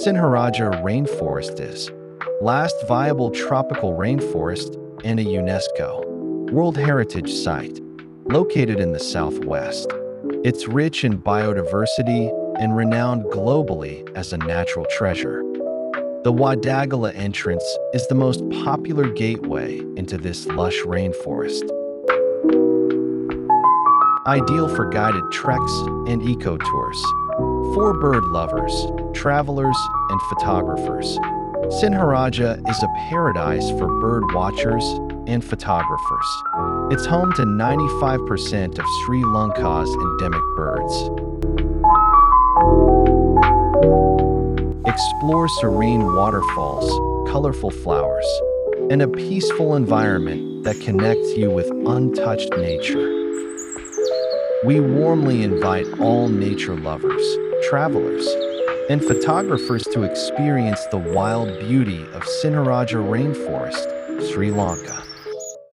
Sinharaja Rainforest is last viable tropical rainforest and a UNESCO World Heritage Site located in the southwest. It's rich in biodiversity and renowned globally as a natural treasure. The Wadagala entrance is the most popular gateway into this lush rainforest, ideal for guided treks and eco-tours. For bird lovers, travelers, and photographers, Sinharaja is a paradise for bird watchers and photographers. It's home to 95% of Sri Lanka's endemic birds. Explore serene waterfalls, colorful flowers, and a peaceful environment that connects you with untouched nature. We warmly invite all nature lovers, travelers, and photographers to experience the wild beauty of Sinharaja Rainforest, Sri Lanka.